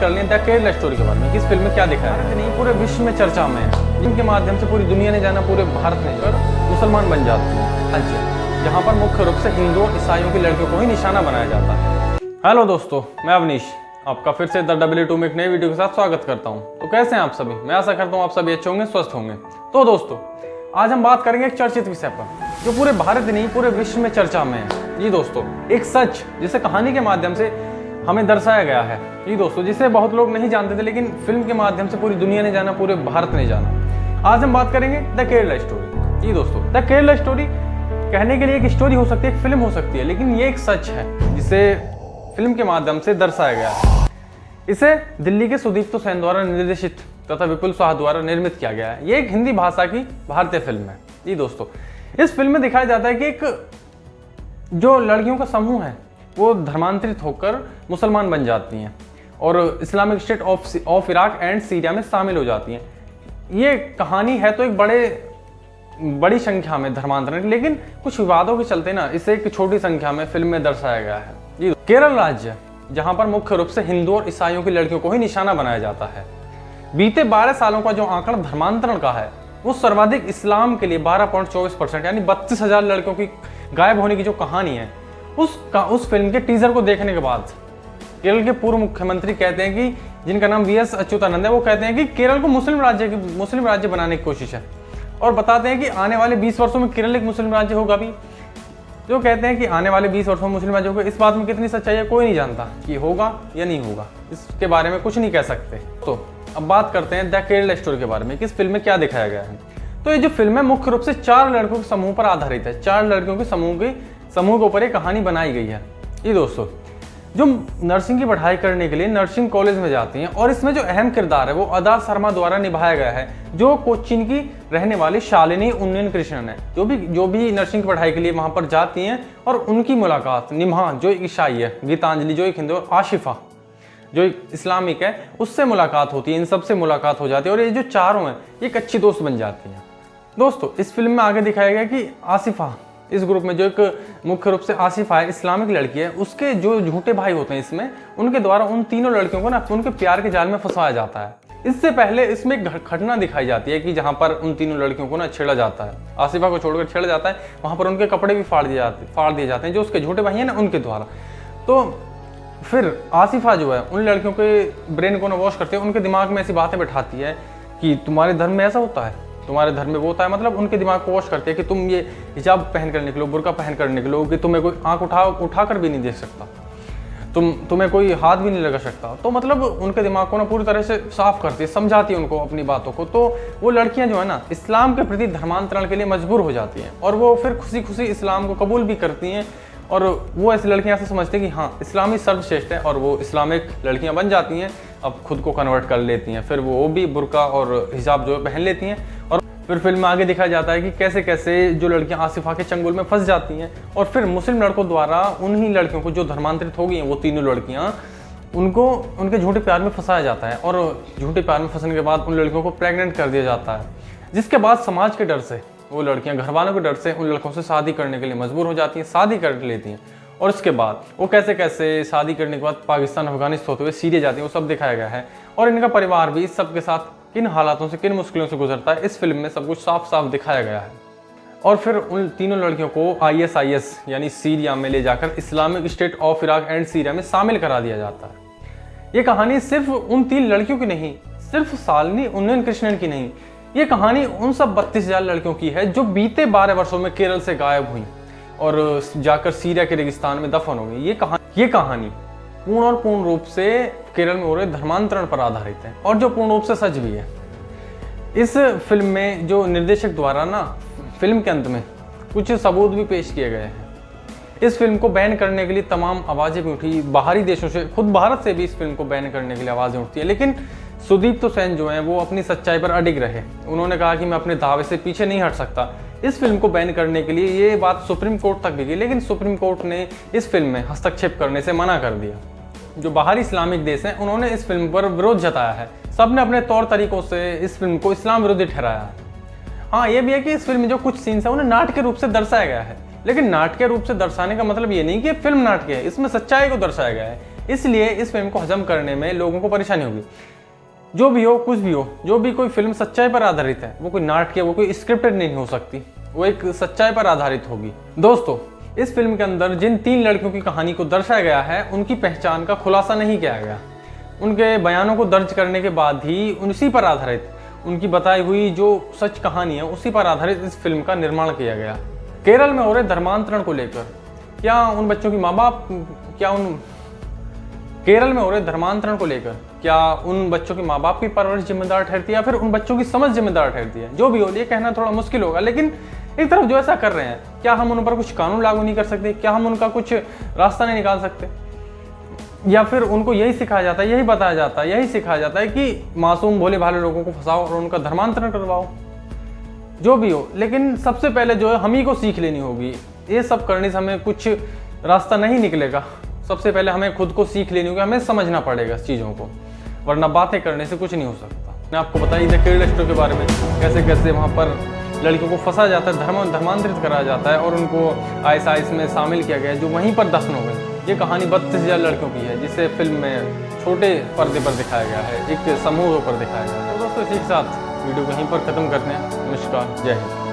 कर लें the Kerala story के बारे में कि इस फिल्म में क्या दिखाया है। नहीं, पूरे विश्व में चर्चा में है, जिनके माध्यम से पूरी दुनिया ने जाना, पूरे भारत ने और मुसलमान बन जाते हैं राज्य, जहाँ पर मुख्य रूप से हिंदू और ईसाइयों की लड़कियों को ही निशाना बनाया जाता है। हेलो दोस्तों, मैं अवनीश आपका फिर से द W2 में एक नई वीडियो के साथ स्वागत करता हूं। तो कैसे हैं आप सभी? मैं आशा करता हूं आप सभी अच्छे होंगे, स्वस्थ होंगे। तो दोस्तों, आज हम बात करेंगे एक चर्चित विषय पर जो पूरे भारत नहीं पूरे विश्व में चर्चा में है। जी दोस्तों, एक सच जिसे कहानी के माध्यम से हमें दर्शाया गया है। जी दोस्तों, जिसे बहुत लोग नहीं जानते थे, लेकिन फिल्म के माध्यम से पूरी दुनिया ने जाना, पूरे भारत ने जाना। आज हम बात करेंगे द केरला स्टोरी। जी दोस्तों, द केरला स्टोरी कहने के लिए एक स्टोरी हो सकती है, एक फिल्म हो सकती है, लेकिन ये एक सच है जिसे फिल्म के माध्यम से दर्शाया गया है। इसे दिल्ली के सुदीप्तो सेन द्वारा निर्देशित तथा विपुल शाह द्वारा निर्मित किया गया है। ये एक हिंदी भाषा की भारतीय फिल्म है। जी दोस्तोों, इस फिल्म में दिखाया जाता है कि एक जो लड़कियों का समूह है वो धर्मांतरित होकर मुसलमान बन जाती हैं और Islamic state of Iraq and Syria में शामिल हो जाती हैं। ये कहानी है तो एक बड़ी संख्या में धर्मांतरण, लेकिन कुछ विवादों के चलते ना इसे एक छोटी संख्या में फिल्म में दर्शाया गया है। जी, केरल राज्य जहां पर मुख्य रूप से हिंदू और ईसाइयों की लड़कियों को ही निशाना बनाया जाता है। बीते 12 सालों का जो आंकड़ा धर्मांतरण का है वो सर्वाधिक इस्लाम के लिए 12.24% यानी 32,000 लड़कियों की गायब होने की जो कहानी है उस फिल्म के टीजर को देखने के बाद केरल के पूर्व मुख्यमंत्री कहते हैं कि जिनका नाम VS अच्युतानंद है, वो कहते हैं कि केरल को मुस्लिम राज्य बनाने की कोशिश है और बताते हैं कि आने वाले 20 वर्षों में केरल एक मुस्लिम राज्य होगा भी। जो कहते हैं कि आने वाले 20 वर्षों में मुस्लिम राज्य होगा, इस बात में कितनी सच्चाई है कोई नहीं जानता कि होगा या नहीं होगा, इसके बारे में कुछ नहीं कह सकते। तो अब बात करते हैं द केरला स्टोरी के बारे में कि इस फिल्म में क्या दिखाया गया है। तो ये जो फिल्म है मुख्य रूप से 4 लड़कों के समूह पर आधारित है। 4 लड़कियों के समूह के ऊपर एक कहानी बनाई गई है। ये दोस्तों, जो नर्सिंग की पढ़ाई करने के लिए नर्सिंग कॉलेज में जाती हैं और इसमें जो अहम किरदार है वो अदा शर्मा द्वारा निभाया गया है, जो कोचीन की रहने वाली शालिनी उन्नीन कृष्णन है, जो भी नर्सिंग की पढ़ाई के लिए वहां पर जाती हैं। और उनकी मुलाकात निम्हा जो एक ईसाई है, गीतांजलि जो एक हिंदू, और आशिफा जो एक इस्लामिक है, उससे मुलाकात होती है। इन सबसे मुलाकात हो जाती है और ये जो चारों हैं ये एक अच्छी दोस्त बन जाती हैं। दोस्तों, इस फिल्म में आगे दिखाया गया कि आसिफा, इस ग्रुप में जो एक मुख्य रूप से आसिफा है, इस्लामिक लड़की है, उसके जो झूठे भाई होते हैं इसमें, उनके द्वारा उन तीनों लड़कियों को ना उनके प्यार के जाल में फंसाया जाता है। इससे पहले इसमें एक घटना दिखाई जाती है कि जहां पर उन तीनों लड़कियों को ना छेड़ा जाता है, आसिफा को छोड़कर छेड़ा जाता है, वहां पर उनके कपड़े भी फाड़ दिए जाते हैं जो उसके झूठे भाई हैं ना उनके द्वारा। तो फिर आसिफा जो है उन लड़कियों के ब्रेन को ना वॉश करते हैं, उनके दिमाग में ऐसी बातें बैठाती है कि तुम्हारे धर्म में ऐसा होता है, तुम्हारे धर्म में वो होता है, मतलब उनके दिमाग को वॉश करती है कि तुम ये हिजाब पहन कर निकलो, बुर्का पहन कर निकलो, कि तुम्हें कोई आंख उठा कर भी नहीं देख सकता, तुम्हें कोई हाथ भी नहीं लगा सकता। तो मतलब उनके दिमाग को ना पूरी तरह से साफ करती है, समझाती है उनको अपनी बातों को। तो वो लड़कियां जो है ना इस्लाम के प्रति धर्मांतरण के लिए मजबूर हो जाती हैं और वो फिर खुशी खुशी इस्लाम को कबूल भी करती हैं। और वो ऐसी लड़कियां ऐसे समझती हैं कि हाँ इस्लामी सर्वश्रेष्ठ है, और वो इस्लामिक लड़कियां बन जाती हैं, अब खुद को कन्वर्ट कर लेती हैं। फिर वो भी बुर्का और हिजाब जो है पहन लेती हैं। और फिर फिल्म में आगे दिखाया जाता है कि कैसे कैसे जो लड़कियां आसिफा के चंगुल में फंस जाती हैं और फिर मुस्लिम लड़कों द्वारा उन्हीं लड़कियों को जो धर्मांतरित हो गई हैं, वो तीनों लड़कियां, उनको उनके झूठे प्यार में फंसाया जाता है और झूठे प्यार में फंसने के बाद उन लड़कियों को प्रेग्नेंट कर दिया जाता है। जिसके बाद समाज के डर से वो लड़कियां, घर वालों के डर से उन लड़कों से शादी करने के लिए मजबूर हो जाती हैं, शादी कर लेती हैं। और इसके बाद वो कैसे कैसे शादी करने के बाद पाकिस्तान, अफगानिस्तान होते हुए सीरिया जाती हैं, वो सब दिखाया गया है। और इनका परिवार भी इस सब के साथ किन हालातों से, किन मुश्किलों से गुजरता है, इस फिल्म में सब कुछ साफ साफ दिखाया गया है। और फिर उन तीनों लड़कियों को ISIS यानी सीरिया में ले जाकर Islamic state of Iraq and Syria में शामिल करा दिया जाता है। ये कहानी सिर्फ उन 3 लड़कियों की नहीं, सिर्फ शालिनी उन्नीन कृष्णन की नहीं, ये कहानी उन सब 32,000 लड़कियों की है जो बीते 12 वर्षों में केरल से गायब हुई और जाकर सीरिया के रेगिस्तान में दफन हो गई। ये कहानी पूर्ण रूप से केरल में हो रहे धर्मांतरण पर आधारित है और जो पूर्ण रूप से सच भी है। इस फिल्म में जो निर्देशक द्वारा ना फिल्म के अंत में कुछ सबूत भी पेश किए गए हैं। इस फिल्म को बैन करने के लिए तमाम आवाज़ें भी उठी, बाहरी देशों से, खुद भारत से भी इस फिल्म को बैन करने के लिए आवाज़ें उठती है, लेकिन सुदीप्तो सेन जो हैं वो अपनी सच्चाई पर अडिग रहे। उन्होंने कहा कि मैं अपने दावे से पीछे नहीं हट सकता। इस फिल्म को बैन करने के लिए ये बात सुप्रीम कोर्ट तक भी गई, लेकिन सुप्रीम कोर्ट ने इस फिल्म में हस्तक्षेप करने से मना कर दिया। जो बाहरी इस्लामिक देश हैं उन्होंने इस फिल्म पर विरोध जताया है। सबने अपने तौर तरीकों से इस फिल्म को इस्लाम विरोधी ठहराया है। हाँ, ये भी है कि इस फिल्म में जो कुछ सीन्स है उन्हें नाटकीय रूप से दर्शाया गया है, लेकिन नाटकीय रूप से दर्शाने का मतलब ये नहीं कि फिल्म नाटकीय है, इसमें सच्चाई को दर्शाया गया है। इसलिए इस फिल्म को हजम करने में लोगों को परेशानी होगी। जो भी हो, कुछ भी हो, जो भी कोई फिल्म सच्चाई पर आधारित है, वो कोई नाटक, वो कोई स्क्रिप्टेड नहीं हो सकती, वो एक सच्चाई पर आधारित होगी। दोस्तों, इस फिल्म के अंदर जिन 3 लड़कियों की कहानी को दर्शाया गया है, उनकी पहचान का खुलासा नहीं किया गया। उनके बयानों को दर्ज करने के बाद ही उसी पर आधारित, उनकी बताई हुई जो सच कहानी है, उसी पर आधारित इस फिल्म का निर्माण किया गया। केरल में हो रहे धर्मांतरण को लेकर क्या उन बच्चों की माँ बाप, केरल में हो रहे धर्मांतरण को लेकर क्या उन बच्चों की माँ बाप की परवरिश जिम्मेदार ठहरती है या फिर उन बच्चों की समझ जिम्मेदार ठहरती है? जो भी हो, ये कहना थोड़ा मुश्किल होगा, लेकिन एक तरफ जो ऐसा कर रहे हैं, क्या हम उन पर कुछ कानून लागू नहीं कर सकते? क्या हम उनका कुछ रास्ता नहीं निकाल सकते? या फिर उनको यही सिखाया जाता है, यही बताया जाता है, यही सिखाया जाता है कि मासूम भोले भाले लोगों को फंसाओ और उनका धर्मांतरण करवाओ? जो भी हो, लेकिन सबसे पहले जो है हम ही को सीख लेनी होगी। ये सब करने से हमें कुछ रास्ता नहीं निकलेगा। सबसे पहले हमें खुद को सीख लेनी होगी, हमें समझना पड़ेगा इस चीज़ों को, वरना बातें करने से कुछ नहीं हो सकता। मैं आपको बताइए द केरल स्टोरी के बारे में, कैसे कैसे वहाँ पर लड़कियों को फंसा जाता है, धर्मांतरित कराया जाता है और उनको आईएसआईएस में शामिल किया गया, जो वहीं पर दफन हो गए। ये कहानी 32,000 लड़कियों की है, जिसे फिल्म में छोटे पर्दे पर दिखाया गया है, एक समूह पर दिखाया गया है। तो दोस्तों, इसी के साथ वीडियो को यहीं पर ख़त्म करते हैं। नमस्कार, जय हिंद।